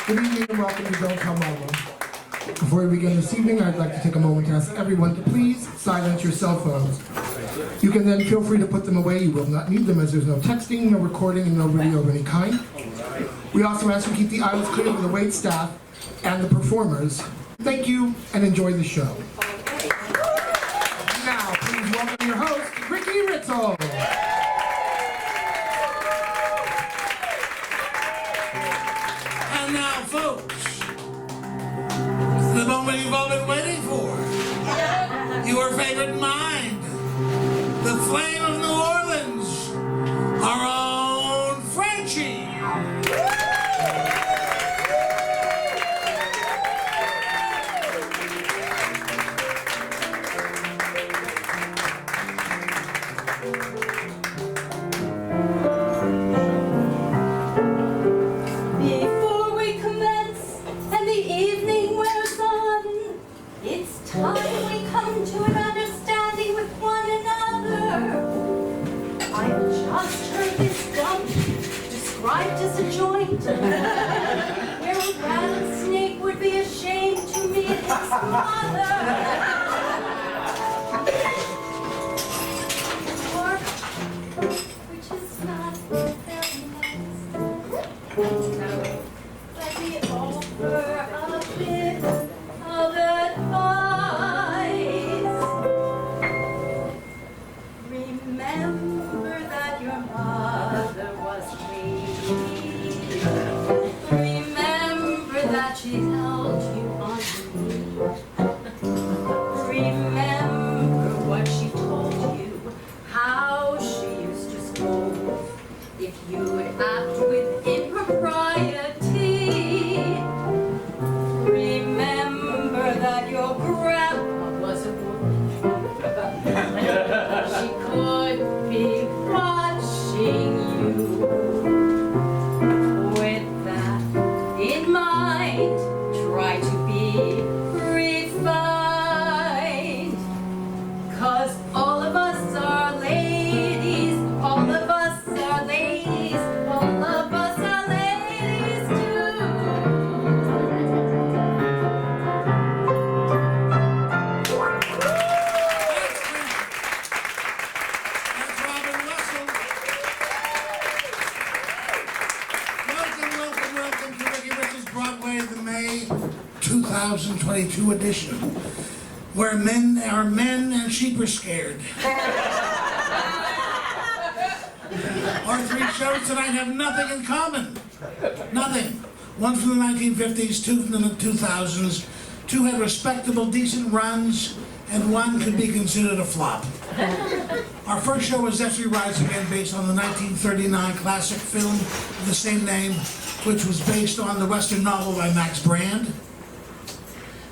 Good evening and welcome to Don't Tell Mama. Before we begin this evening, I'd like to take a moment to ask everyone to please silence your cell phones. You can then feel free to put them away. You will not need them as there's no texting, no recording, and no video of any kind. We also ask you keep the aisles clear for the wait staff and the performers. Thank you and enjoy the show. Now, please welcome your host, Ricky Ritzel. And now, folks, the moment you've all been waiting for. Your favorite mind, the flame of New Orleans, our own Frenchie. Before we commence and the evening wears on, it's time we come to an understanding with one another. I've just heard this dump described as a joint, where a rattlesnake would be ashamed to meet its mother. Or, which is not very nice, let me offer a bit of advice. Remember that your mother was free. Remember that she held you on her knee. Remember what she told you, how she used to scold if you would act with impropriety. Remember that your grandma was a woman. She could be watching you. With that in mind, try to be refined. 'Cause all of us are ladies, all of us are ladies, all of us are ladies too. That's Robin Russell. Welcome to Ricky Ritzel's Broadway, the May 2022 edition, where men are men and sheep are scared. Our three shows tonight have nothing in common. Nothing. One from the 1950s, two from the 2000s, two had respectable, decent runs, and one could be considered a flop. Our first show was Destry Rides Again, based on the 1939 classic film of the same name, which was based on the Western novel by Max Brand.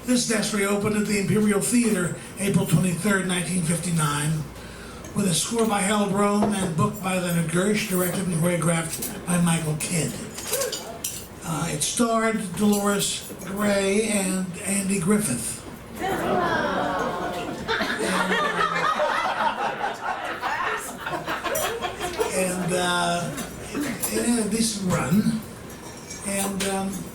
This Destry opened at the Imperial Theater April 23rd, 1959, with a score by Harold Rome and book by Leonard Gersh, directed and choreographed by Michael Kidd. It starred Dolores Gray and Andy Griffith. And it had a decent run. And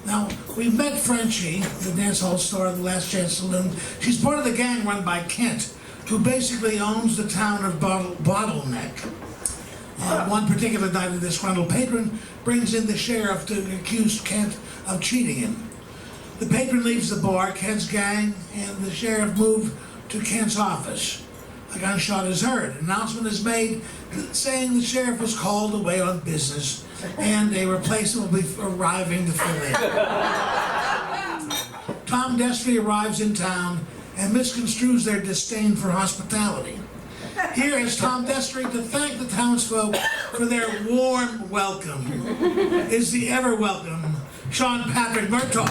now, we've met Frenchie, the dance hall star of the Last Chance Saloon. She's part of the gang run by Kent, who basically owns the town of Bottleneck. One particular night, a disgruntled patron brings in the sheriff to accuse Kent of cheating him. The patron leaves the bar, Kent's gang, and the sheriff move to Kent's office. A gunshot is heard. An announcement is made saying the sheriff was called away on business and a replacement will be arriving to fill in. Tom Destry arrives in town and misconstrues their disdain for hospitality. Here is Tom Destry to thank the townsfolk for their warm welcome. Is the ever welcome Sean Patrick Murtaugh.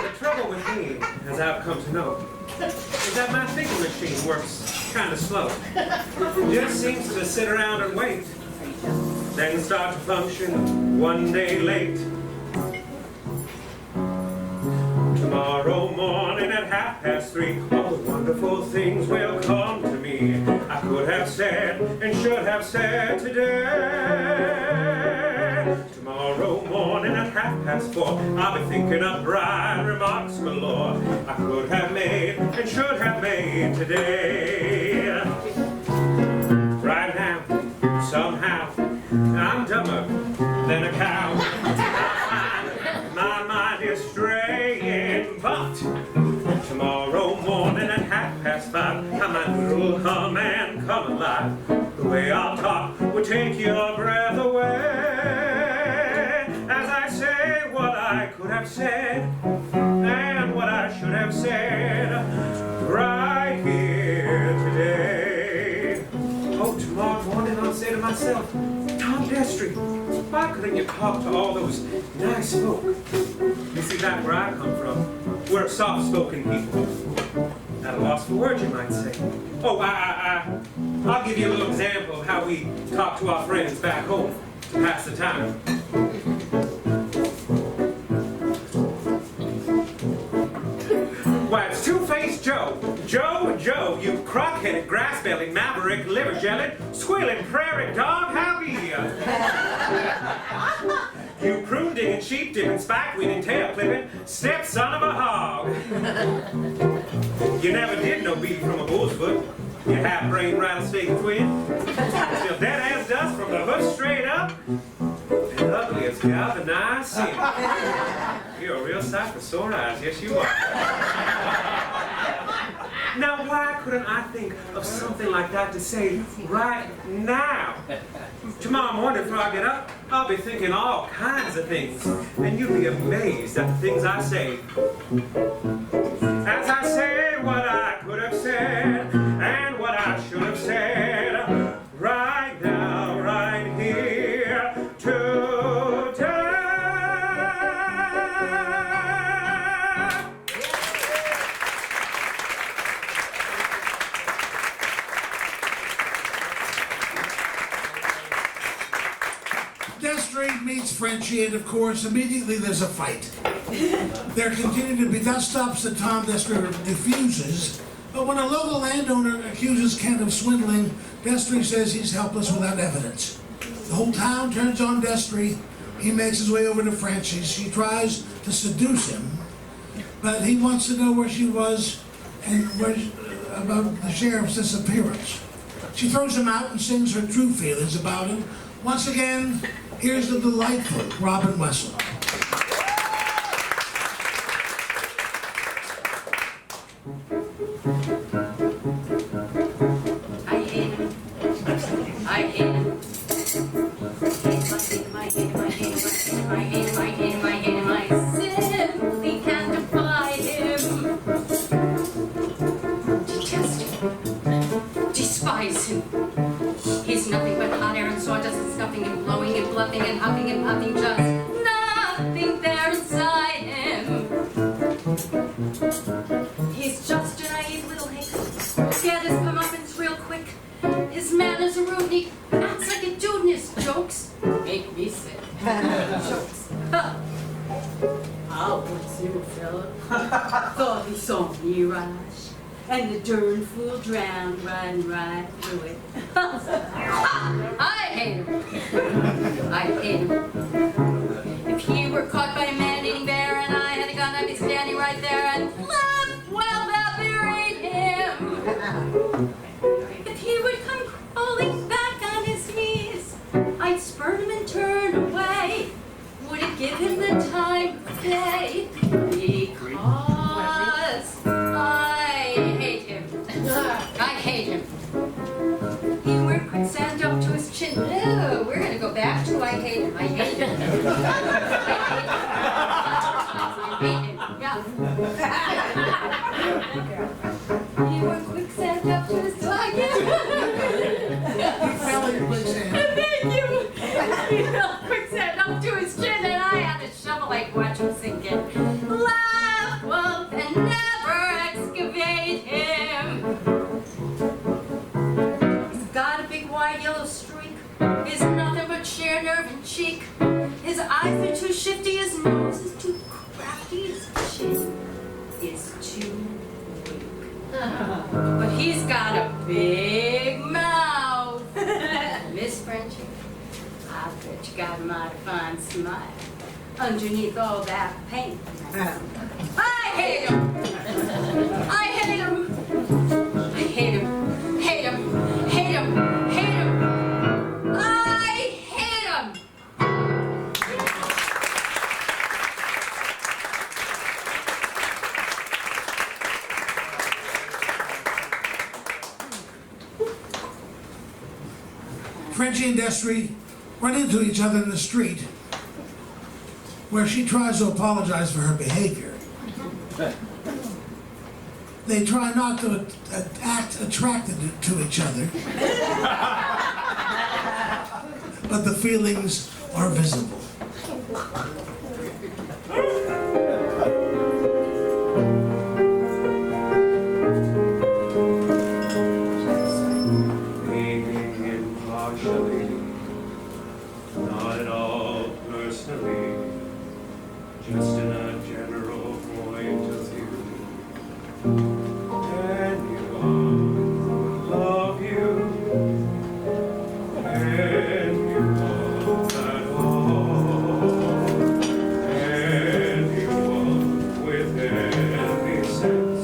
The trouble with me, as I've come to know, is that my thinking machine works kind of slow. It just seems to sit around and wait, then start to function one day late. Tomorrow morning at 3:30, all the wonderful things will come to me. I could have said and should have said today. Tomorrow morning at 4:30, I'll be thinking up bright remarks galore. I could have made and should have made today. Right now, somehow, I'm dumber than a cow. My mind is straying, but tomorrow morning at 5:30, I might will come and come alive. The way I'll talk will take your breath away, as I say what I could have said and what I should have said right here today. Oh, tomorrow morning I'll say to myself, Tom Destry, why couldn't you talk to all those nice folk? You see, back where I come from, we're soft-spoken people. At a loss for words, you might say. Oh, I'll give you a little example of how we talk to our friends back home to pass the time. Why, it's Two-Faced Joe. Joe, you crock-headed, grass-bellied, maverick, liver-jellied, squealing prairie dog, how be ya? You prune-digging, sheep-digging, spike-weeding, tail-clipping, stepson of a hog. You never did no beef from a bull's foot, you half-brained rattlesnake twin. Still dead as dust from the hood straight up, and ugly as galvanized sin. You're a real sight for sore eyes, yes you are. Now why couldn't I think of something like that to say right now? Tomorrow morning before I get up, I'll be thinking all kinds of things, and you'll be amazed at the things I say. As I say what I could have said, and what I should have said, right now, right here, today. Destry meets Frenchie, and of course, immediately there's a fight. There continue to be dust-ups that Tom Destry refuses, but when a local landowner accuses Kent of swindling, Destry says he's helpless without evidence. The whole town turns on Destry. He makes his way over to Frenchie. She tries to seduce him, but he wants to know where she was and about the sheriff's disappearance. She throws him out and sings her true feelings about him. Once again, here's the delightful Robin Wessel. I hate him. I hate him. I simply can't abide him. Detest him. Despise him. He's nothing but hot air and sawdust and stuffing and blowing and bluffing and huffing and puffing, just nothing there inside him. He's just a naive little hick. Get his comeuppance real quick. His manners are rude, he acts like a dude, and his jokes make me sick. Jokes. I'll put you, fella. Thought he saw me rush, and the darn fool drowned right through it. I hate him. I hate him. If he were caught by a man-eating bear and I had a gun, I'd be standing right there and laugh while that buried him. If he would come crawling back on his knees, I'd spurn him and turn away. Would it give him the time of day? Because I hate him. I hate him. He wore quicksand up to his chin. No, we're going to go back to I hate him. I hate him. I hate him. Yeah. He wore quicksand up to his chin. Thank you. He fell quicksand up to his chin, and I had to shovel like watch him sink in. Laugh, wolf, and never excavate him. He's got a big wide yellow streak. He's nothing but sheer nerve and cheek. His eyes are too shifty, his nose is too crafty, his chin is too fine smile underneath all that paint. I hate him! I hate him! I hate him! Hate him! Hate him! Hate him! I hate him! Frenchie and Destry run into each other in the street, where she tries to apologize for her behavior. They try not to act attracted to each other, but the feelings are visible. Thinking impartially, not at all personally, just in a general point of view. Anyone would love you, anyone at all, anyone with any sense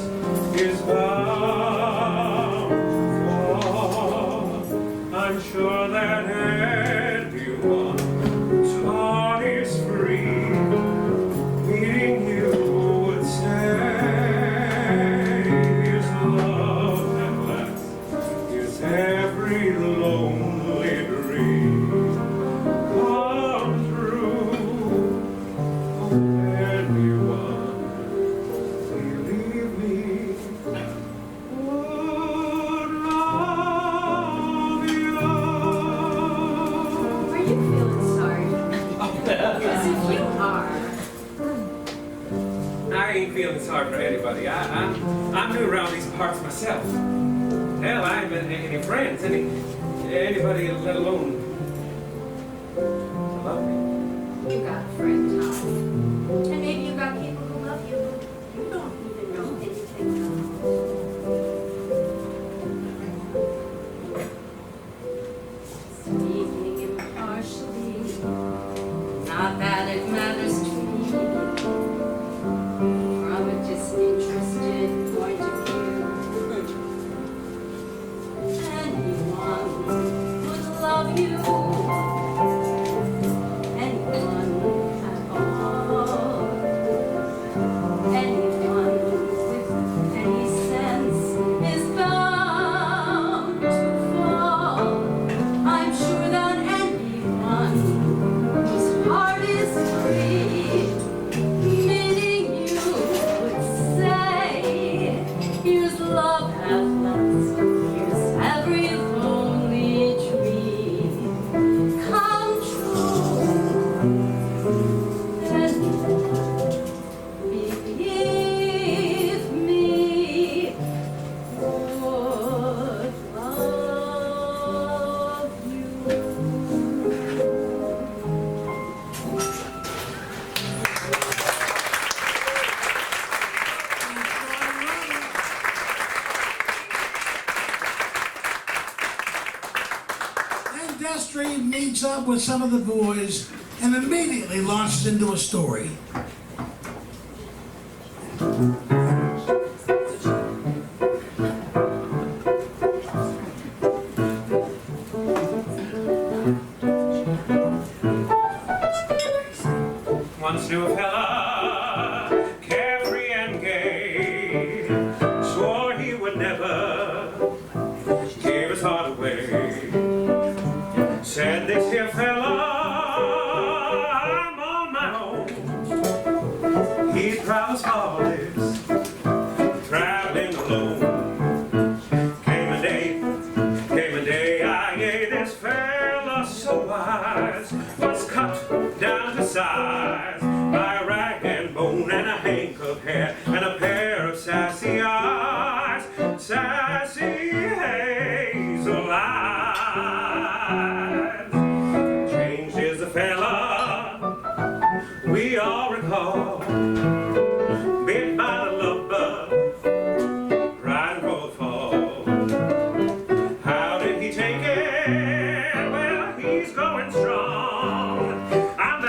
is bound to fall. I'm sure that anyone whose heart is free, meeting you would say, "Here's love at last, here's every lonely dream come true." Anyone, believe me, would love you. Are you feeling sorry for me? Because if you are, I ain't feeling sorry for anybody. I'm new around these parts myself. Hell, I ain't met any friends, anybody, let alone love me. you got a friend, Tom. And maybe you got people who love you. You don't even know anything about. Speaking impartially, not that it matters to me. From a disinterested point of view, anyone would love you. Anyone at all. Anyone with any sense is bound to fall. I'm sure that anyone whose heart is free, meeting you would say, "Here's love at last, here's every lonely dream come true." And believe me, would love you. And Destry meets up with some of the boys and immediately launches into a story. Once knew a fella, carefree and gay, swore he would never give his heart away. Said this here fella, I'm on my own. He travels hardest, traveling alone. Came a day, I gave this fella so wise, was cut down to size by a rag and bone and a hank of hair and a pair of sassy eyes, sassy hazel eyes. Changed is a fella we all recall, bit by the love bug, right and roll fall. How did he take it? Well, he's going strong. I'm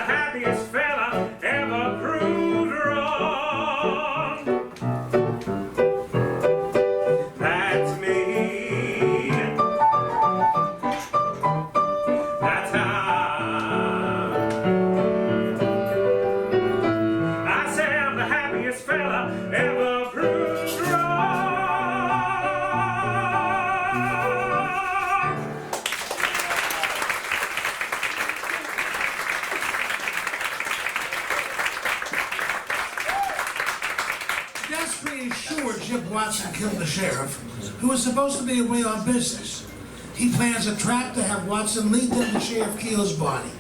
Destry is sure Jip Watson killed the sheriff, who was supposed to be away on business. He plans a trap to have Watson lead them to Sheriff Keel's body.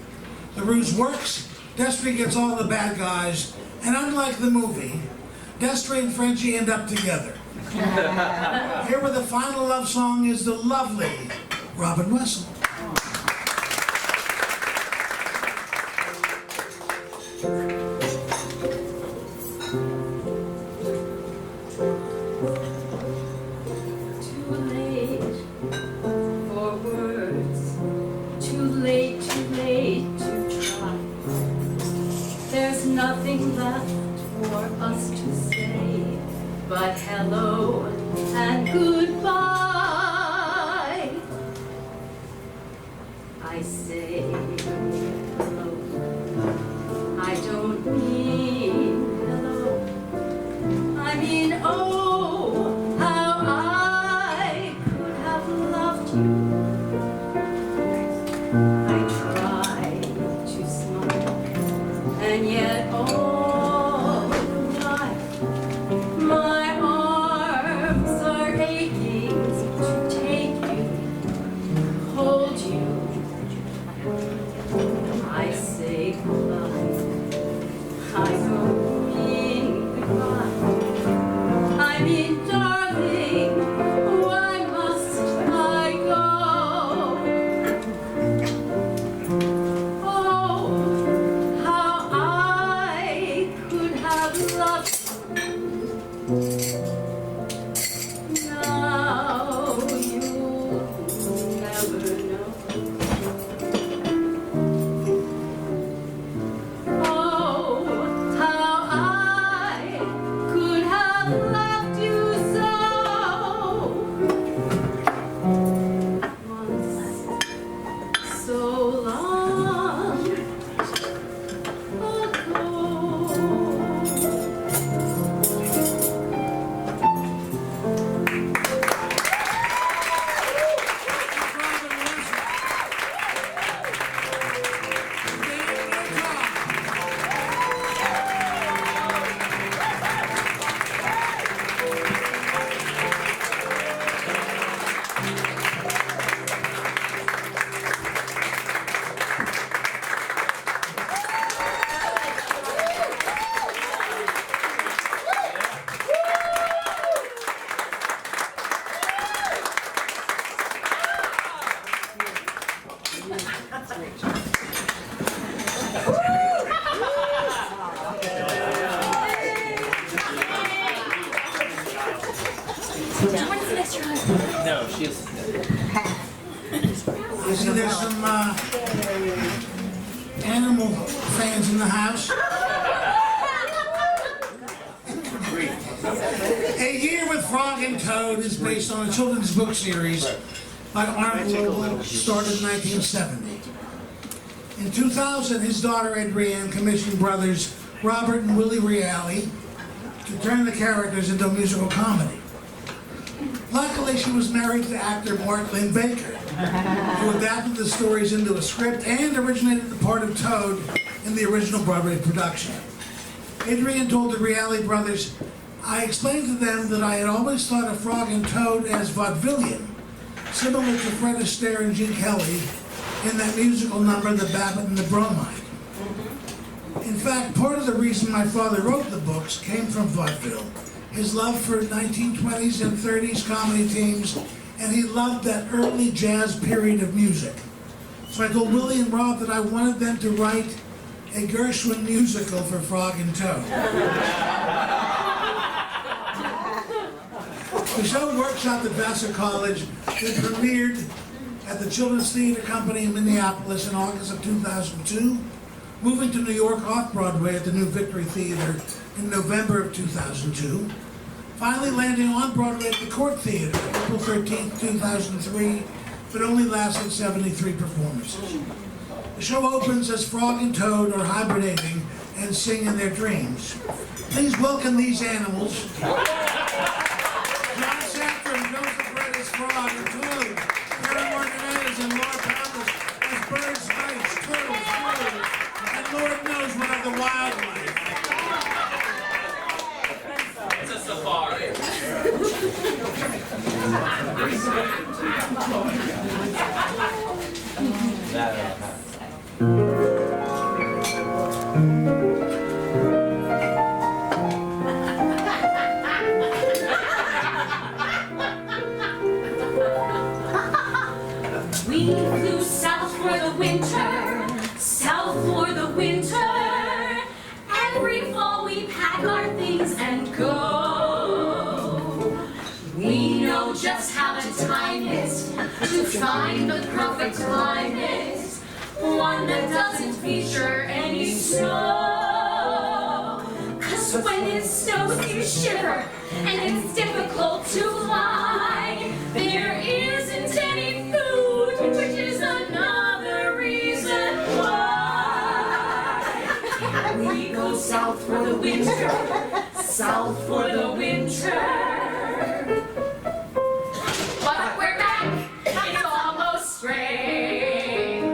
The ruse works, Destry gets all the bad guys, and unlike the movie, Destry and Frenchie end up together. Here with the final love song is the lovely Robin Wessel. Nothing left for us to say but hello and goodbye. I say hello, I don't mean hello, I mean oh, how I could have loved you. I try to smile, and yet all the while my arms are aching to take you, hold you. I say goodbye, I don't mean goodbye, I mean darling, why must I go? Oh, how I could have loved you. Now you'll never know. Oh, how I could have loved you so. Once, so long ago. No, she's. I see there's some animal fans in the house. A Year with Frog and Toad is based on a children's book series by Arnold Lowell, started in 1970. In 2000, his daughter Adrienne commissioned brothers Robert and Willie Reale to turn the characters into a musical comedy. Luckily, she was married to actor Mark Lynn Baker, who adapted the stories into a script and originated the part of Toad in the original Broadway production. Adrienne told the Reale brothers, "I explained to them that I had always thought of Frog and Toad as vaudevillian, similar to Fred Astaire and Gene Kelly in that musical number, The Babbitt and the Bromide. In fact, part of the reason my father wrote the books came from vaudeville, his love for 1920s and 30s comedy teams, and he loved that early jazz period of music. So I told Willie and Rob that I wanted them to write a Gershwin musical for Frog and Toad. The show workshopped at Vassar College. It premiered at the Children's Theatre Company in Minneapolis in August of 2002, moving to New York off-Broadway at the New Victory Theater in November of 2002, finally landing on Broadway at the Court Theater April 13, 2003, but only lasted 73 performances. The show opens as Frog and Toad are hibernating and sing in their dreams. Please welcome these animals. John Safran, Joseph Red as Frog and Toad, Karen Martinez and Laura Pappas as birds, mice, turtles, birds, and Lord knows what other wildlife. find the perfect climate, one that doesn't feature any snow. 'Cause when it snows you shiver, and it's difficult to fly. There isn't any food, which is another reason why. We go south for the winter, south for the winter. But we're back, it's almost spring.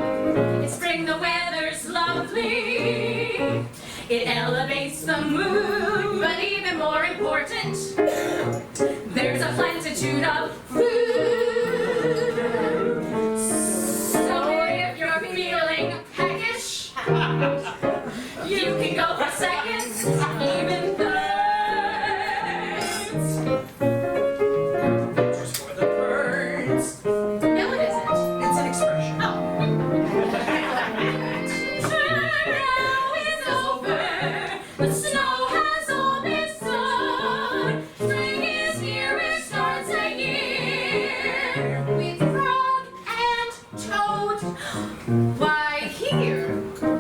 It's spring, the weather's lovely. It elevates the mood, but even more important, there's a plentitude of food. So if you're feeling peckish, you can go for seconds, even thirds. Just for the birds. No, it isn't. It's an expression. Oh. Now is over. The snow has all been sown. Spring is here, it starts again. With frog and toad. Why, here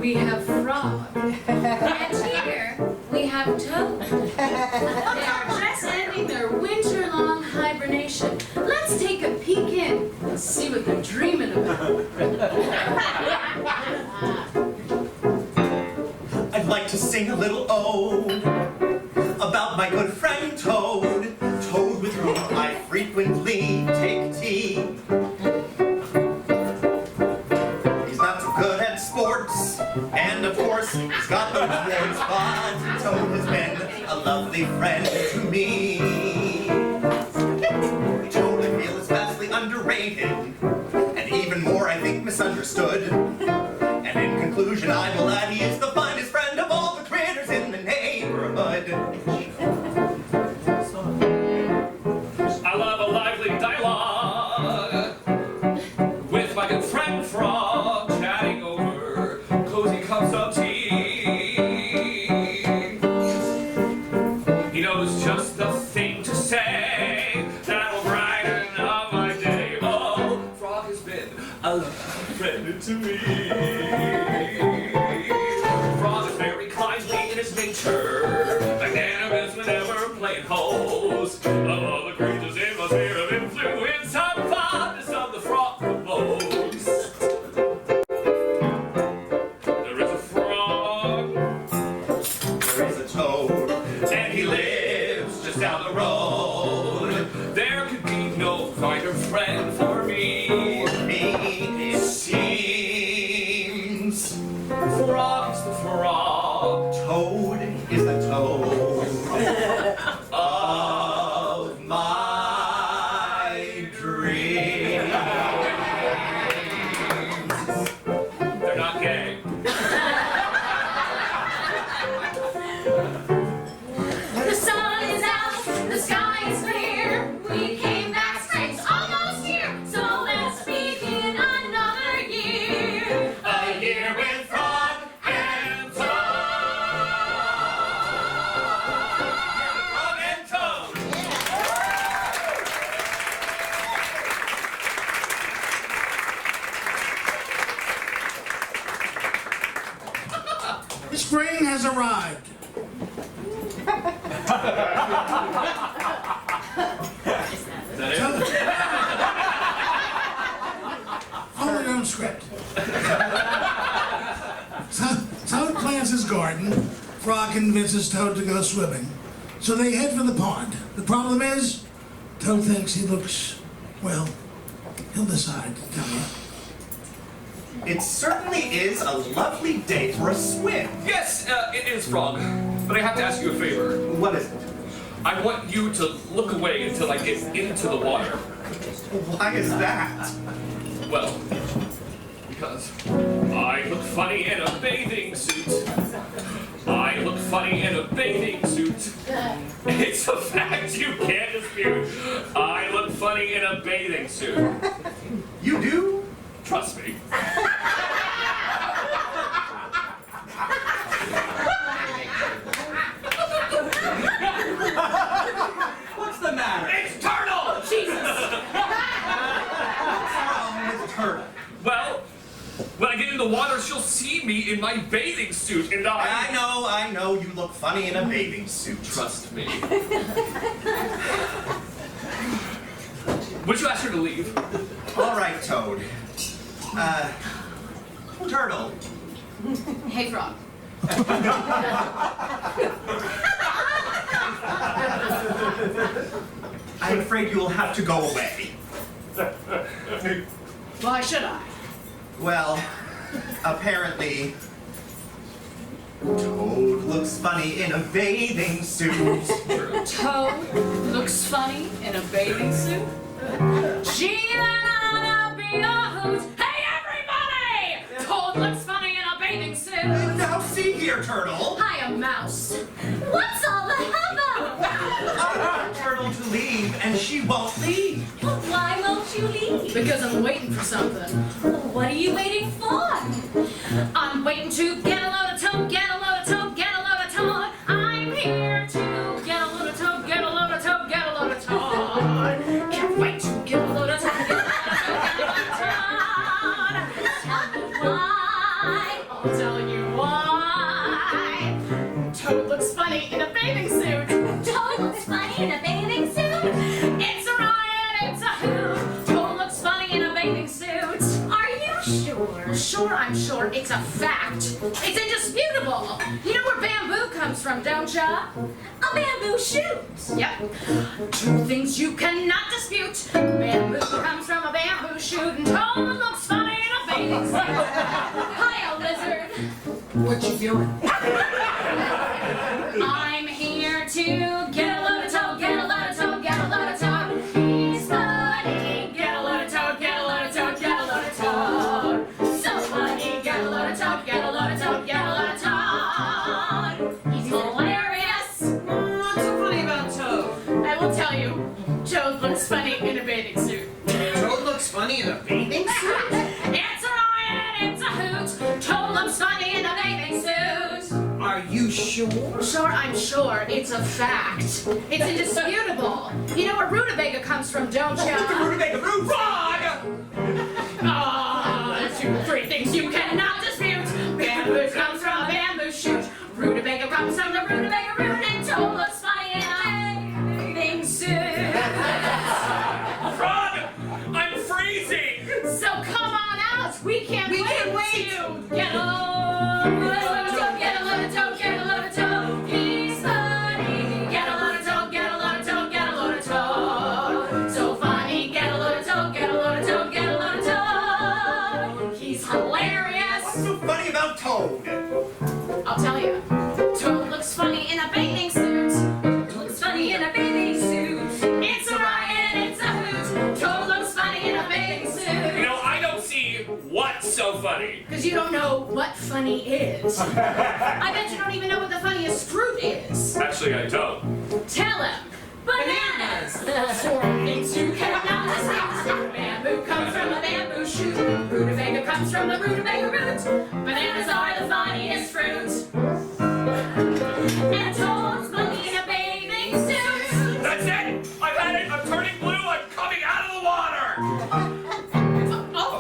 we have frog. And here we have toad. They are just ending their winter-long hibernation. Let's take a peek in and see what they're dreaming about. I'd like to sing a little ode about my good friend Toad, Toad with whom I frequently take tea. He's not too good at sports, and of course he's got those warts, but Toad has been a lovely friend to me. Toad, I feel, is vastly underrated, and even more, I think, misunderstood. And in conclusion, I will add he is the finest friend of all the critters in the neighborhood. I love a lively dialogue with my good friend Frog, chatting over cozy cups of tea. He knows just the thing to say that'll brighten up my day. Oh, Frog has been a lovely friend to me. Frog is very kindly in his nature, magnanimous whenever playing host. Of all the creatures in my sphere of influence, I'm fondest of the frog the most. There is a frog, There is a Toad, and he lives just down the road. There could be no kinder friend for me. for me It seems Frog is the frog Toad is the Toad of my dreams. They're not gay. The sun is out, the sky is clear. We came back, spring's almost here. So let's begin another year. A year with Frog and Frog and Toad. Spring has arrived. Is that it? Follow your own script. Toad plants his garden. Frog convinces Toad to go swimming. So they head for the pond. The problem is, Toad thinks he looks, well, he'll decide. Tell me. It certainly is a lovely day for a swim. Yes, it is, Frog. But I have to ask you a favor. What is it? I want you to look away until I get into the water. Why is that? Well, because I look funny in a bathing suit. I look funny in a bathing suit. It's a fact you can't dispute. I look funny in a bathing suit. You do? Trust me. What's the matter? It's turtle! Jesus! What's wrong my bathing suit, and I know, you look funny in a bathing suit. Trust me. Would you ask her to leave? All right, Toad. Turtle. Hey, Frog. I'm afraid you will have to go away. Why should I? Well, apparently, Toad looks funny in a bathing suit. Toad looks funny in a bathing suit? Gee, that oughta be a hoot. Hey, everybody! Toad looks funny in a bathing suit. Now see here, Turtle. Hi, a mouse. What's all the hubbub? I want Turtle to leave, and she won't leave. Why won't you leave? Because I'm waiting for something. What are you waiting for? I'm waiting to get a load of Toad, get a load of Toad, get a load of Toad. I'm here to get a load of Toad, get a load of Toad, get a load of Toad. Can't wait to get a load of Toad, get a load of Toad, get a load of Toad. Tell me why. I'll tell you why. Toad looks funny in a bathing suit. Toad looks funny in a bathing suit? It's a riot, it's a hoot. Toad looks funny in a bathing suit. Are you sure? Sure, I'm sure. It's a fact. It's indisputable. You know where bamboo comes from, don't ya? A bamboo shoot. Yep. Two things you cannot dispute. Bamboo comes from a bamboo shoot, and Toad looks funny in a bathing suit. Hi, lizard. What you doing? I'm here to get a load of Toad, get a load of Toad, get a load of Toad. He's funny. Get a load of Toad, get a load of Toad, get a load of Toad. So funny. Get a load of Toad, get a load of Toad, get a load of Toad. He's hilarious. What's so funny about Toad? I will tell you, Toad looks funny in a bathing suit. Toad looks funny in a bathing suit? It's a riot, it's a hoot. Toad looks funny in a bathing suit. Are you sure? Sure, I'm sure. It's a fact. It's indisputable. You know where rutabaga comes from, don't ya? Rutabaga root! Ah, two, three things you cannot dispute. Bamboo comes from a bamboo shoot. Rutabaga comes from the rutabaga root. And Toad looks funny in a bathing suit. Frog! I'm freezing! So come on out. We can't wait to get a load of Toad, get a load of Toad, get a load of Toad. He's funny. Get a load of Toad, get a load of Toad, get a load of Toad. So funny. Get a load of Toad, get a load of Toad, get a load of Toad. He's hilarious. What's so funny about Toad? I'll tell you. Toad looks funny in a bathing suit. Looks funny in a bathing suit. It's a riot, it's a hoot. Toad looks funny in a bathing suit. You know, I don't see what's so funny. Because you don't know what funny is. I bet you don't even know what the funniest fruit is. Actually, I don't. Tell him. Bananas! Four things you cannot dispute. Bamboo comes from a bamboo shoot. Rutabaga comes from the rutabaga root. Bananas are the funniest fruit. And Toad's funny in a bathing suit. That's it! I've had it! I'm turning blue! I'm coming out of the water! Oh.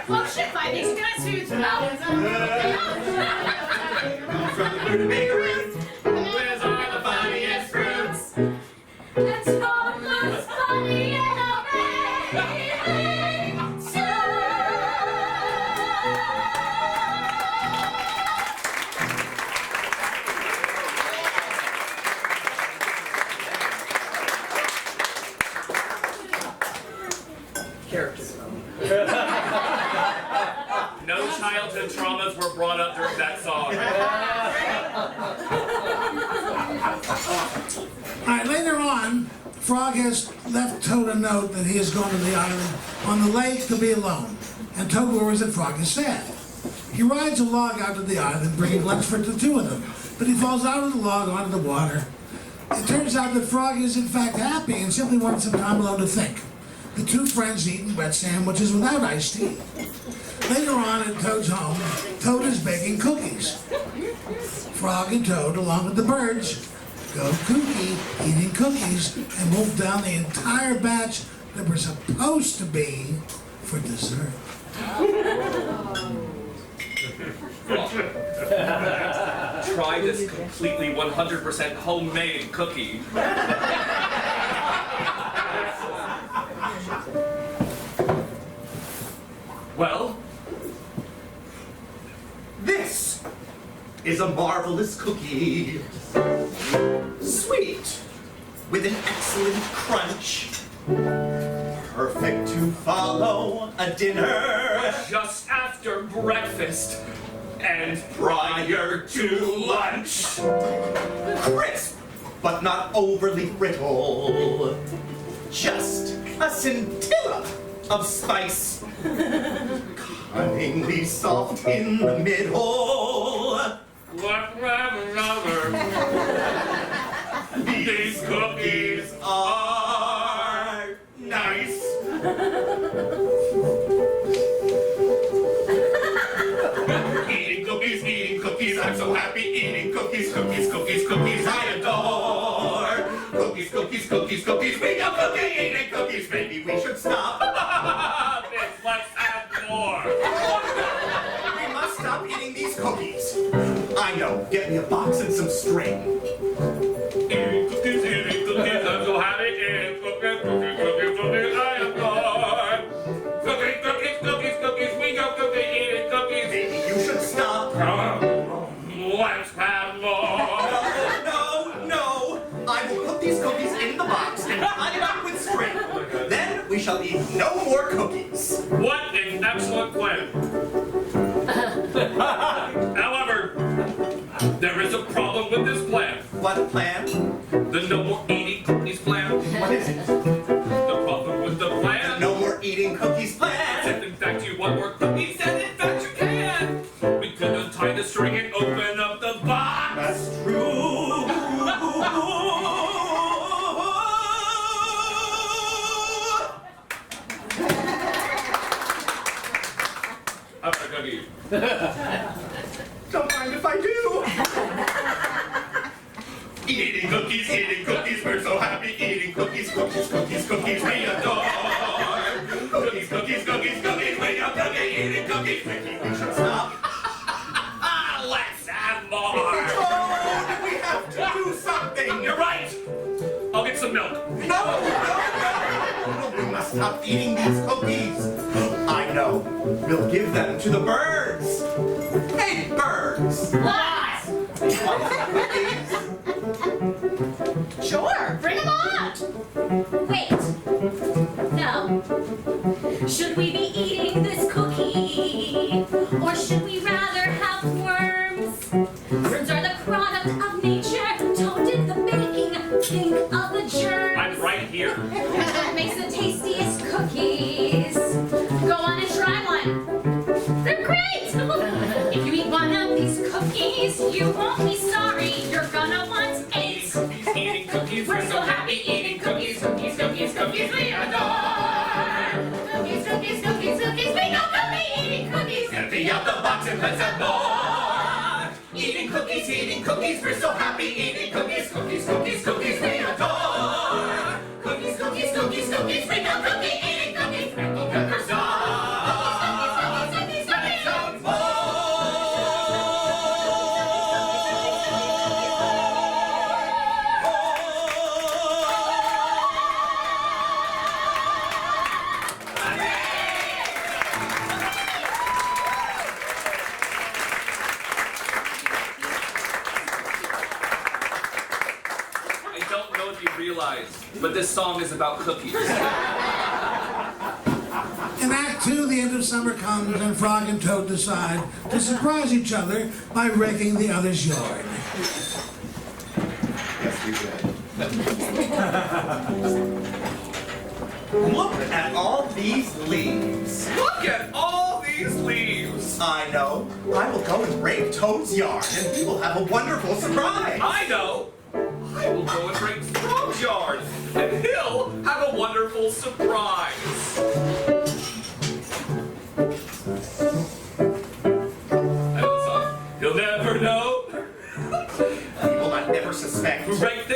Well, shit, my these guys suits out. From the rutabaga root. Bananas are the funniest fruits. And Toad looks funny in a bathing suit. Character. No childhood traumas were brought up during that song. All right, later on, Frog has left Toad a note that he has gone to the island on the lake to be alone. And Toad worries that Frog is sad. He rides a log out to the island, bringing lunch for the two of them. But he falls out of the log onto the water. It turns out that Frog is in fact happy and simply wants some time alone to think. The two friends eat wet sandwiches without iced tea. Later on at Toad's home, Toad is baking cookies. Frog and Toad, along with the birds, go kooky, eating cookies, and wolf down the entire batch that were supposed to be for dessert. Try this completely 100% homemade cookie. Well, This is a marvelous cookie. Sweet, with an excellent crunch. Perfect to follow a dinner. just after breakfast and prior to lunch. Crisp, but not overly brittle. Just a scintilla of spice. Cunningly soft in the middle. These cookies are nice. Eating cookies, I'm so happy eating cookies, cookies, cookies, cookies, I adore. Cookies, cookies, cookies, cookies, we go cookie eating cookies, Maybe we should stop. Bitch, let's have more. We must stop eating these cookies. I know. Get me a box and some string. Eating cookies, I'm so happy eating cookies, cookies, cookies, cookies, I adore. Cookies, cookies, cookies, cookies, we go cookie eating cookies. Maybe you should stop. Let's have more. No. I will put these cookies in the box and tie it up with string. Then we shall eat no more cookies. What an excellent plan. However, there is a problem with this plan. What plan? The no more eating cookies plan. What is it? The problem with the plan. No more eating cookies plan. If in fact you want more cookies, then in fact you can. We could untie the string and open up the box. That's true. Have a cookie. Don't mind if I do. Eating cookies, we're so happy eating cookies, cookies, cookies, cookies, we adore. Cookies, cookies, cookies, cookies, we go cookie eating cookies. Ricky, we should stop. Let's have more. Oh, we have to do something. You're right. I'll get some milk. No. We must stop eating these cookies. I know. We'll give them to the birds. Hey, birds. What? You want some cookies? Sure, bring them on! Wait. No. Should we be eating this cookie? Or should we rather have worms? Worms are the product of nature. Toad did the baking. Think of the germs. I'm right here. What makes the tastiest cookies? Go on and try one. They're great! If you eat one of these cookies, you won't be sorry. You're gonna want 8. Eating cookies, We're so happy eating cookies, cookies, cookies, cookies, we adore. Cookies, cookies, cookies, cookies, we go cookie eating cookies. Empty out the box and let's have more. Eating cookies, we're so happy eating cookies, cookies, cookies, cookies, we adore. Cookies, cookies, cookies, cookies, we go cookie eating cookies, crackle crackers on. I don't know if you realize, but this song is about cookies. In Act 2, the end of summer comes and Frog and Toad decide to surprise each other by raking the other's yard. Yes, we did. Look at all these leaves. Look at all these leaves. I know. I will go and rake Toad's yard, and we will have a wonderful surprise. I know. I will go and break Frog's yard, and he'll have a wonderful surprise. I know the song. He'll never know. He will not ever suspect. Right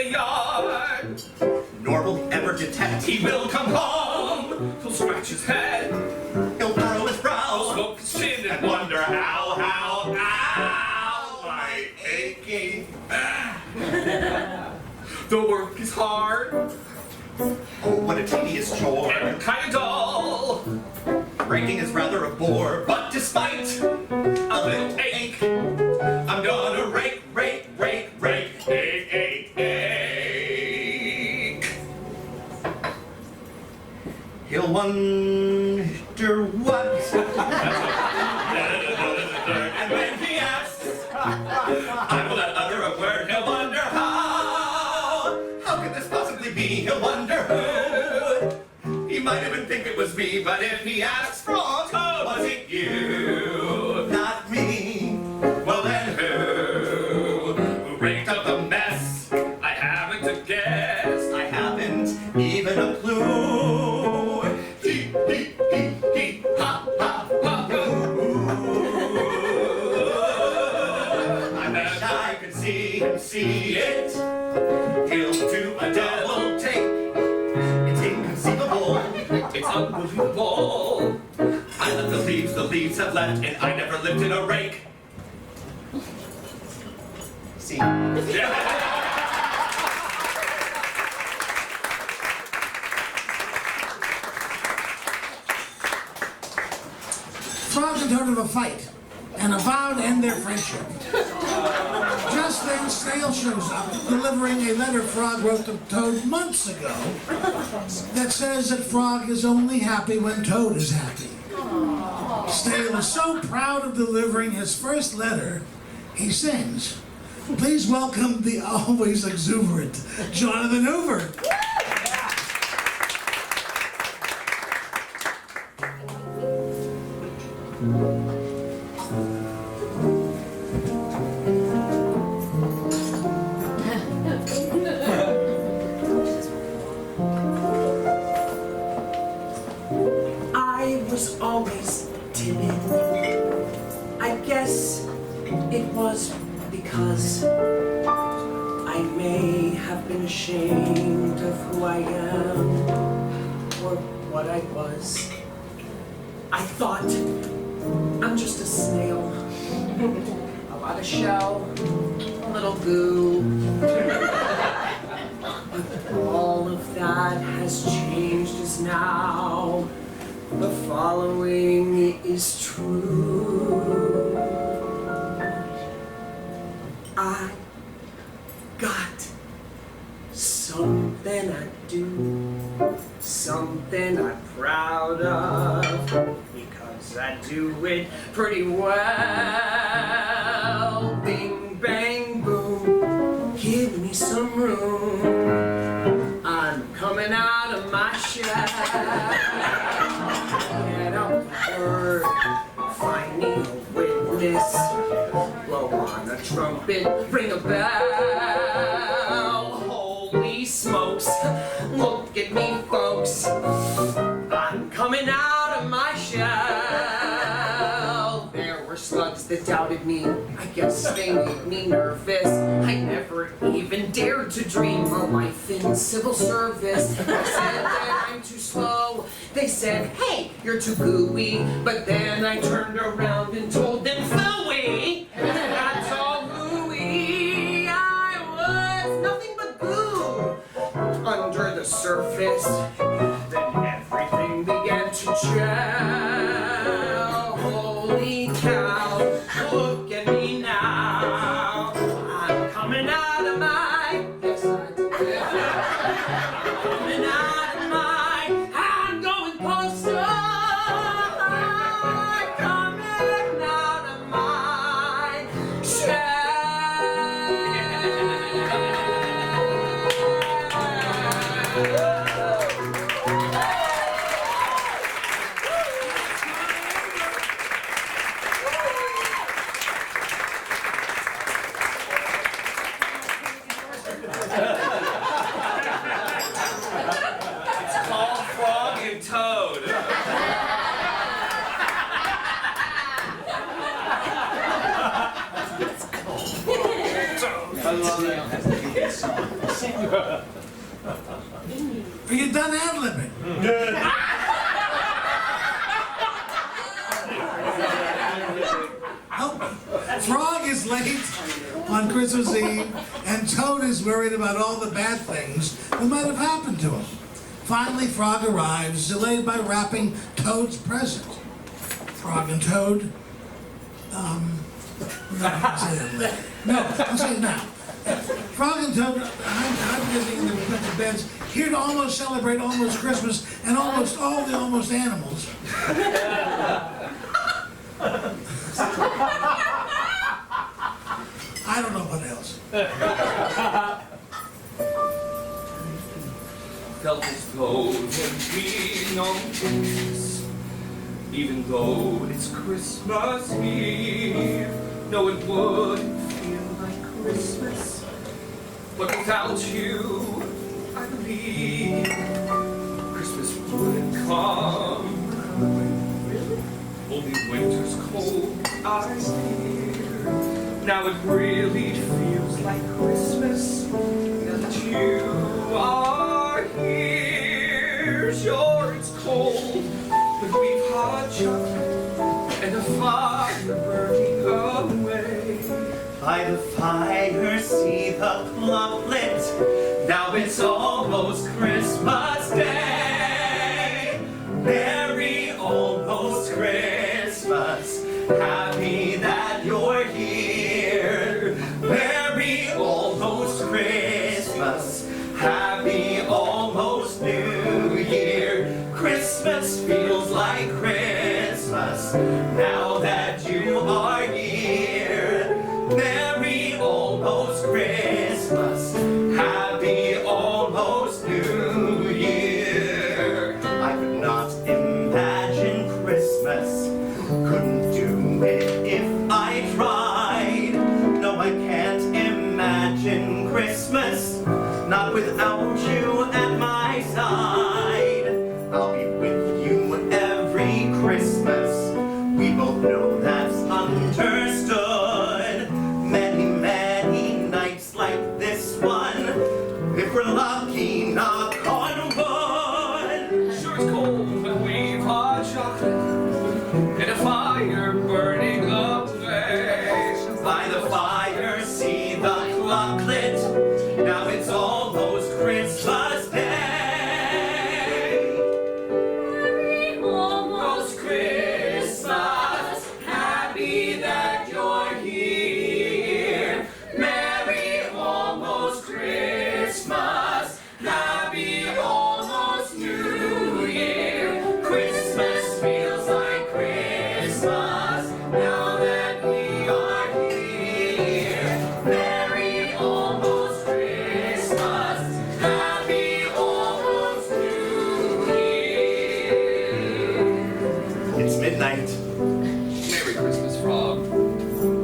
he will come home. He'll scratch his head, He'll furrow his brow, smoke his chin, and wonder how, ow, my aching. The work is hard Oh, what a tedious chore. and kind of dull. Raking is rather a bore, but despite a little ache, I'm gonna rake, ache. He'll wonder what, and when he asks, I will not utter a word. He'll wonder how could this possibly be? He'll wonder who. He might even think it was me, but if he asks, Frog, was it you? Not me. Well then who raked up the mess? I haven't a guess. I haven't even a clue. Hee, ha, I wish I could see him see it. He'll do a double take. It's inconceivable. It's unbelievable. I left the leaves have left, and I never lifted a rake. See? Frog and Toad have a fight, and a vow to end their friendship. Just then, Snail shows up, delivering a letter Frog wrote to Toad months ago that says that Frog is only happy when Toad is happy. Snail is so proud of delivering his first letter, he sings. Please welcome the always exuberant Jonathan Hoover. I was always timid. I guess it was because I may have been ashamed of who I am or what I was. I thought I'm just a snail, a lot of shell, a little goo. But all of that has changed as now the following is true. I got something I do, something I'm proud of, because I do it pretty well. Bing, bang, boom, give me some room. I'm coming out of my shell. Get up word, find me a witness, blow on a trumpet, ring a bell. Holy smokes, look at me folks, I'm coming out of my shell. There were slugs that doubted me, I guess they made me nervous. I never even dared to dream a life in civil service. I said that I'm too slow. They said, hey, you're too gooey. But then I turned around and told them, phooey. That's all hooey. I was nothing but goo under the surface. Then everything began to gel. Holy cow, look at me now. I'm coming out of my, yes I did. I'm coming out of my, I'm going postal. I'm coming out of my shell. late on Christmas Eve, and Toad is worried about all the bad things that might have happened to him. Finally, Frog arrives, delayed by wrapping Toad's present. Frog and Toad, no, I'll say that later. No, I'll say it now. Frog and Toad, I'm visiting in their respective beds, here to almost celebrate almost Christmas and almost all the almost animals. I don't know what else. Felt as though there'd be no Christmas, even though it's Christmas Eve. No, it wouldn't feel like Christmas, but without you, I believe Christmas wouldn't come. Only winter's cold eyes here. Now it really feels like Christmas now that you are here. Sure, it's cold, but we've hot chocolate and a fire burning away. By the fire, see the clock lit. Now it's almost Christmas Day. Merry almost Christmas. Happy that you're here. Merry almost Christmas. Happy almost New Year. Christmas feels like Christmas now that you are here. Merry almost Christmas. Happy almost New Year. I could not imagine Christmas. Couldn't do it if I tried. No, I can't imagine Christmas not without you at my side. I'll be with you every Christmas. We both know that's understood. Many, many nights like this one. If we're lucky, knock on wood. Sure, it's cold, but we've hot chocolate and a fire burning away. By the fire, see the clock lit. Now it's almost Christmas Day. Merry almost Christmas. Happy that you're here. Merry almost Christmas. Happy almost New Year. Christmas feels like Christmas now that we are here. Merry almost Christmas. Happy almost New Year. It's midnight. Merry Christmas, Frog.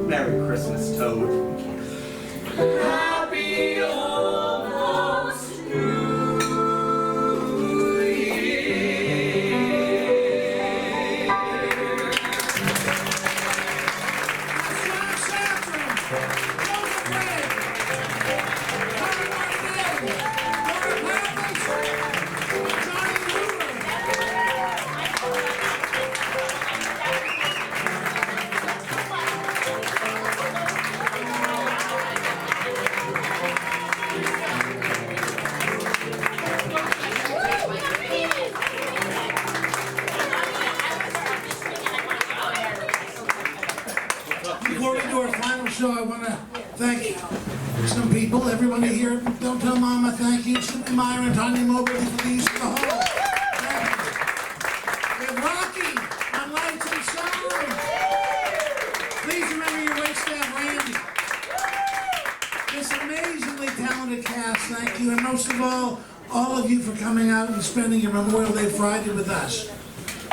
Merry Christmas, Toad. Happy almost New Year. Before we do our final show, I want to thank some people. Everybody here, Don't Tell Mama, thank you. Myra and Tanya Mobley for the use of the hall. Thank you. We have Rocky on lights and sound. Please remember your waitstaff, Randy. This amazingly talented cast, thank you. And most of all of you for coming out and spending your Memorial Day Friday with us.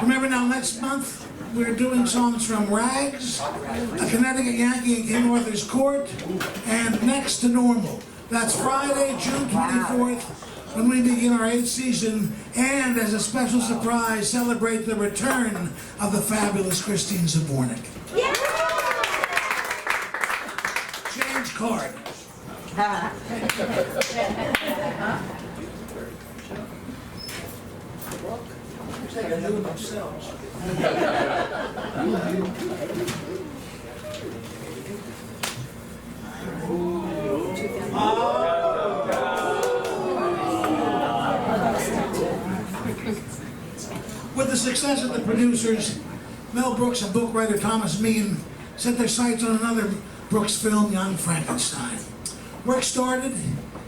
Remember now, next month, we're doing songs from Rags, A Connecticut Yankee in King Arthur's Court, and Next to Normal. That's Friday, June 24th, when we begin our 8th season, and as a special surprise, celebrate the return of the fabulous Christine Zabornik. Change card. They can do it themselves. With the success of the producers, Mel Brooks and book writer Thomas Meehan set their sights on another Brooks film, Young Frankenstein. Work started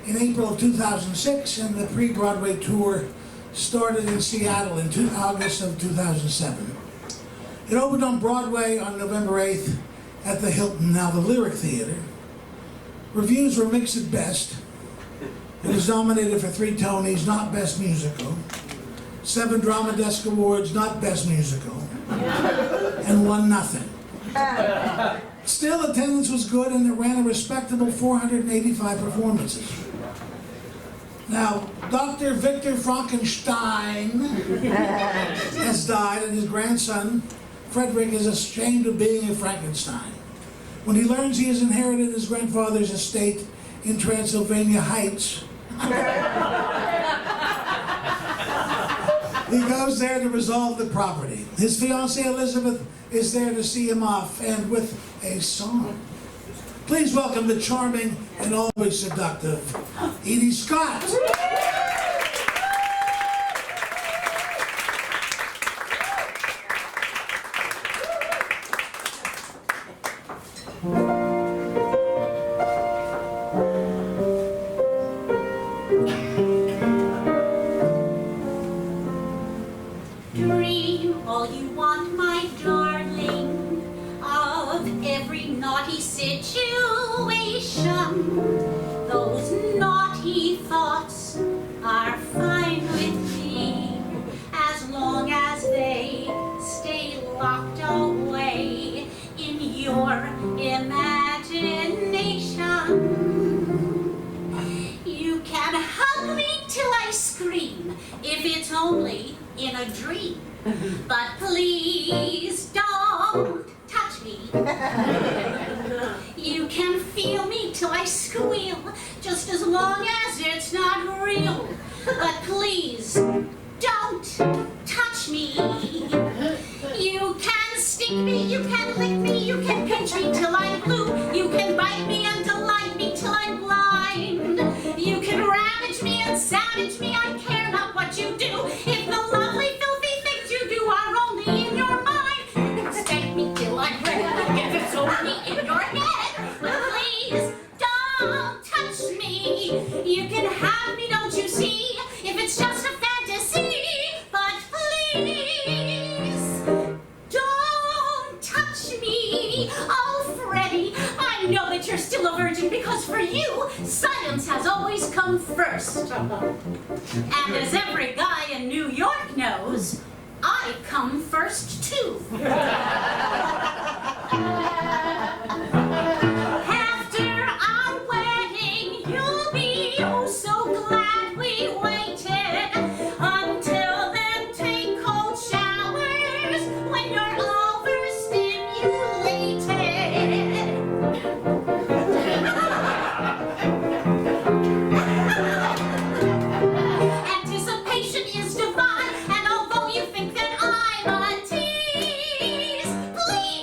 in April of 2006, and the pre-Broadway tour started in Seattle in August of 2007. It opened on Broadway on November 8th at the Hilton, now the Lyric Theater. Reviews were mixed at best. It was nominated for 3 Tonys, not Best Musical, 7 Drama Desk Awards, not Best Musical, and won nothing. Still, attendance was good, and it ran a respectable 485 performances. Now, Dr. Victor Frankenstein has died, and his grandson, Frederick, is ashamed of being a Frankenstein. When he learns he has inherited his grandfather's estate in Transylvania Heights, he goes there to resolve the property. His fiancée Elizabeth is there to see him off, and with a song. Please welcome the charming and always seductive Edie Scott. Dream all you want, my darling, of every naughty situation. Those naughty thoughts are fine with me, as long as they stay locked away in your imagination. You can hug me till I scream, if it's only in a dream. But please don't touch me. You can feel me till I squeal, just as long as it's not real. But please don't touch me. You can stick me, you can lick me, you can pinch me till I'm blue. You can bite me and delight me till I'm blind. You can ravage me and savage me, I care not what you do. If the lovely filthy things you do are only in your mind, you can spank me till I'm red, if it's only in your head. But please don't touch me. You can have me, don't you see, if it's just a fantasy. But please don't touch me. Oh, Freddie, I know that you're still a virgin, because for you, silence has always come first. And as every guy in New York knows, I come first too. After our wedding, you'll be oh so glad we waited. Until then, take cold showers when you're overstimulated. Anticipation is divine, and although you think that I'm a tease, please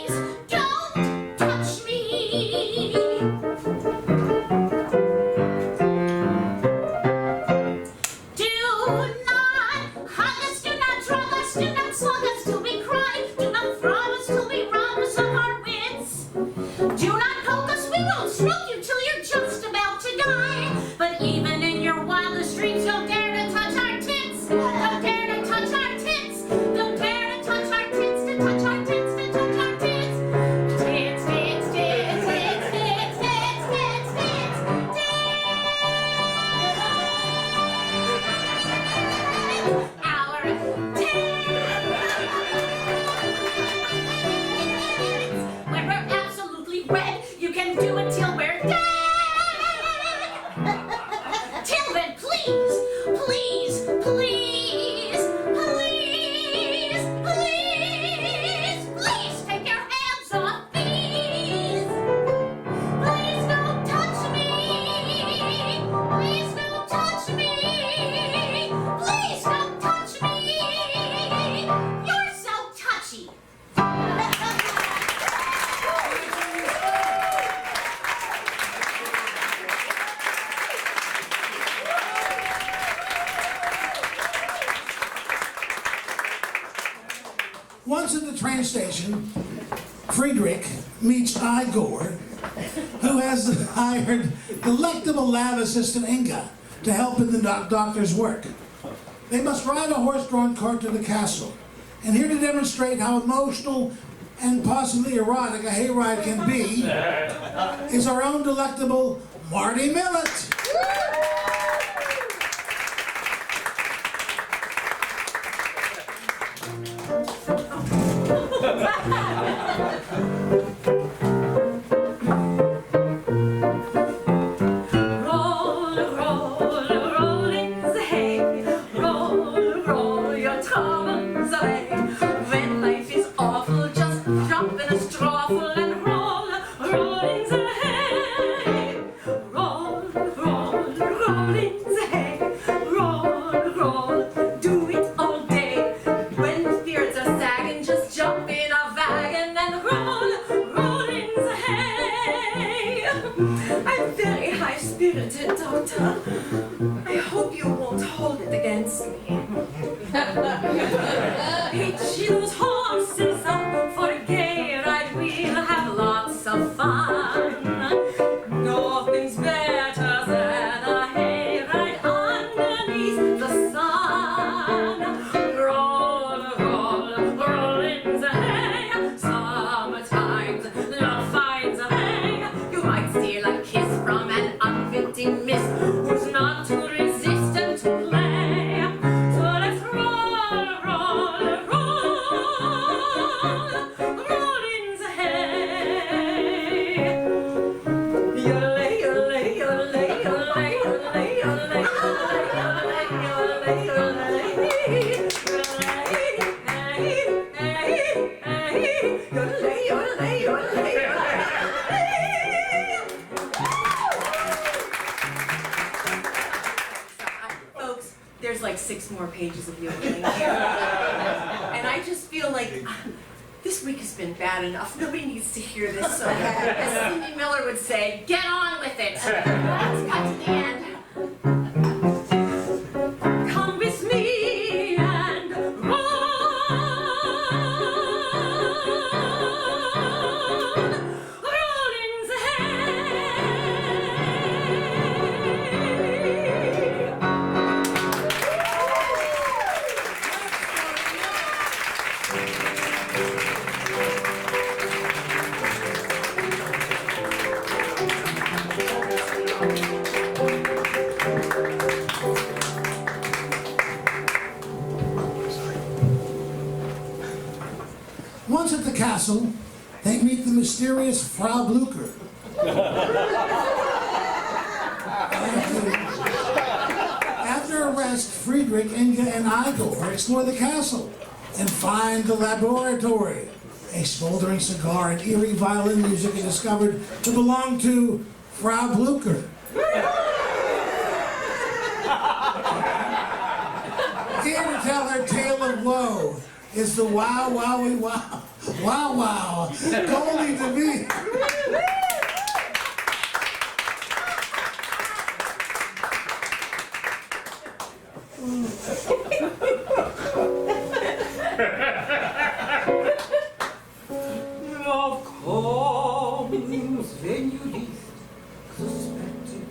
Once at the train station, Friedrich meets Igor, who has hired delectable lab assistant Inga to help in the doctor's work. They must ride a horse-drawn cart to the castle. And here to demonstrate how emotional and possibly erotic a hayride can be is our own delectable Marty Millett. I hope you won't hold it against me. Hitch those horses up for a gay ride, we'll have lots of fun. Nothing's better than a hayride underneath the sun. Roll, roll, roll in the hay. Sometimes love finds a way. You might steal a kiss from an unfitting miss who's not too resistant to play. So let's roll, roll, roll, roll in the hay. Yodelay, yodelay, yodelay, yodelay, yodelay, yodelay, yodelay, yodelay, yodelay, yodelay, yodelay, folks, there's like 6 more pages of yodeling here. And I just feel like this week has been bad enough. Nobody needs to hear this. So as Cindy Miller would say, get on with it. Let's cut to the end. Come with me and roll. Roll in the hay. Once at the castle, they meet the mysterious Frau Blucher. After arrest, Friedrich, Inga, and Igor explore the castle and find the laboratory. A smoldering cigar and eerie violin music are discovered to belong to Frau Blucher. Here to tell her tale of woe is the wow, wowie, wow, wow, wow, Goldie DeVito. Love comes when you least suspect it.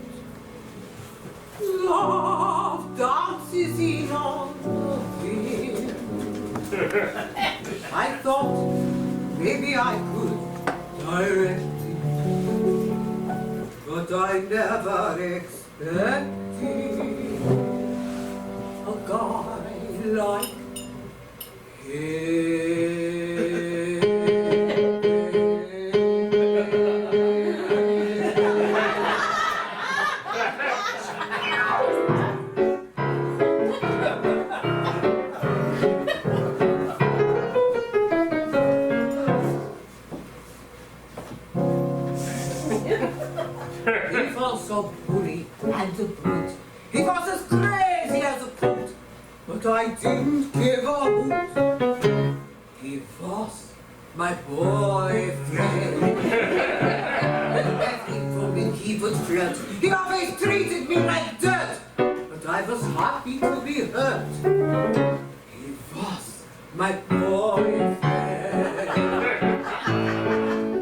Love dances in on the wind. I thought maybe I could direct it, but I never expected a guy like He was so bully and a brute. He was as crazy as a coot, but I didn't give a hoot. He was my boyfriend. Every woman he would flirt. He always treated me like dirt, but I was happy to be hurt. He was my boyfriend.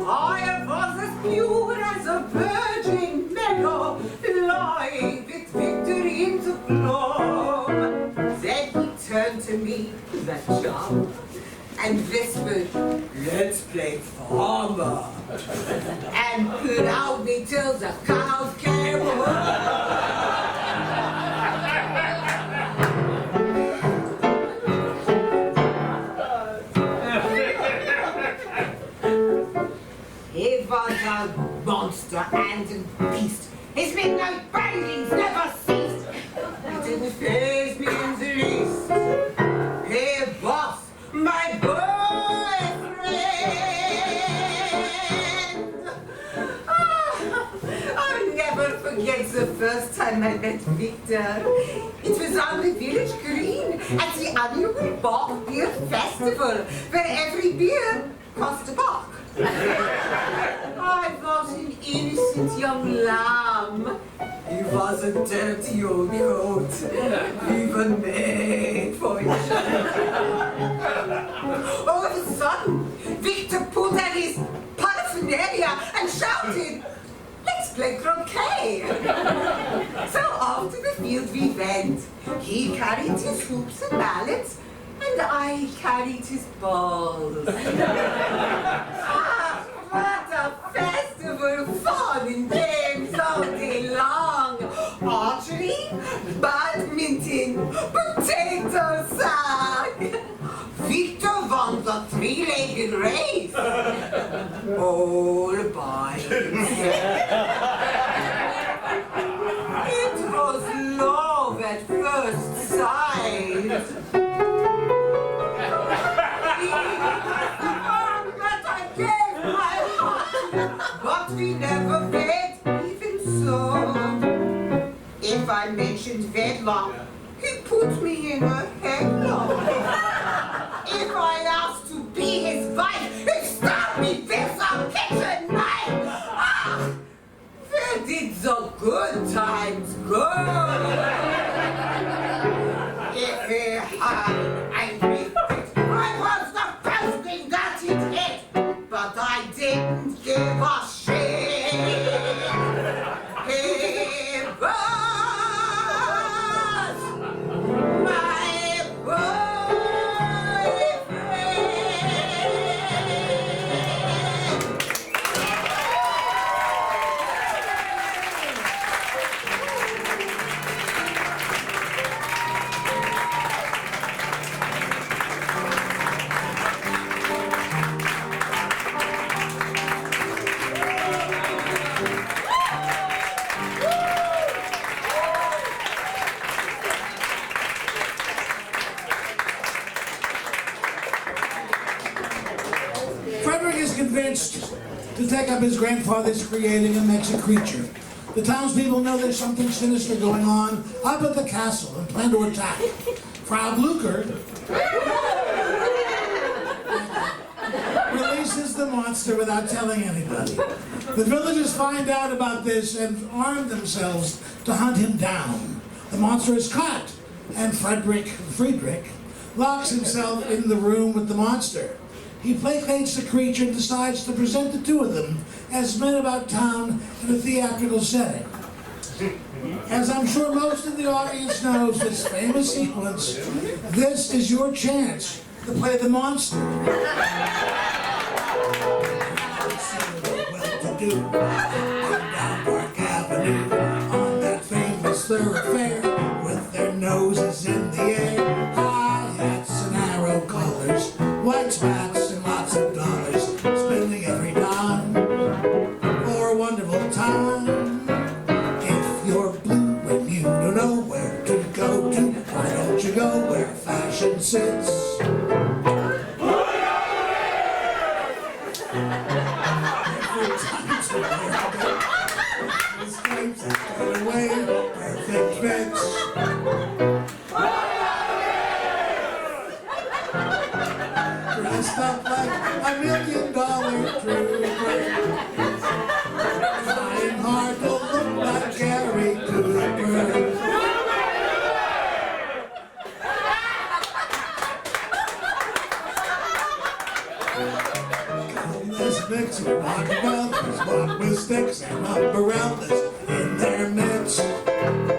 I was as pure as a virgin meadow, lying with victory into bloom. Then he turned to me, that chum, and whispered, let's play farmer, and plowed me till the cows came home. He was a monster and a beast. His midnight bangings never ceased. It didn't faze me in the least. He was my boyfriend. I'll never forget the first time I met Victor. It was on the village green at the annual Bach Beer Festival, where every beer cost a buck. I was an innocent young lamb. He was a dirty old coat, even made for each other. All of a sudden, Victor pulled out his paraphernalia and shouted, let's play croquet. So off to the field we went. He carried his hoops and mallets, and I carried his balls. Ah, what a festival of fun and games all day long. Archery, badminton, potato sack. Victor won the three-legged race. All by himself. It was love at first sight. But we never met, even so. If I mentioned wedlock, he put me in a headlock. If I asked to be his wife, he stabbed me with a kitchen knife. Ah, where did the good times go? If he had an angry fit, I was the first thing that he did. But I didn't give a shit. He was my boyfriend. Convinced to take up his grandfather's creating and makes a creature. The townspeople know there's something sinister going on up at the castle and plan to attack. Frau Blucher releases the monster without telling anybody. The villagers find out about this and arm themselves to hunt him down. The monster is caught, and Friedrich locks himself in the room with the monster. He placates the creature and decides to present the two of them as men about town in a theatrical setting. As I'm sure most of the audience knows this famous sequence, this is your chance to play the monster. Well-to-do, down Park Avenue, on that famous thoroughfare, with their noses in the air, high hats and arrow collars, white spats and lots of dollars, spending every dime for a wonderful time. If you're blue and you don't know where to go to, why don't you go where fashion sits? Escapes and away, perfect fits. Dressed up like $1 million trooper, trying hard to look like Gary Cooper. This mix of rock brothers walk with sticks and up around us in their midst.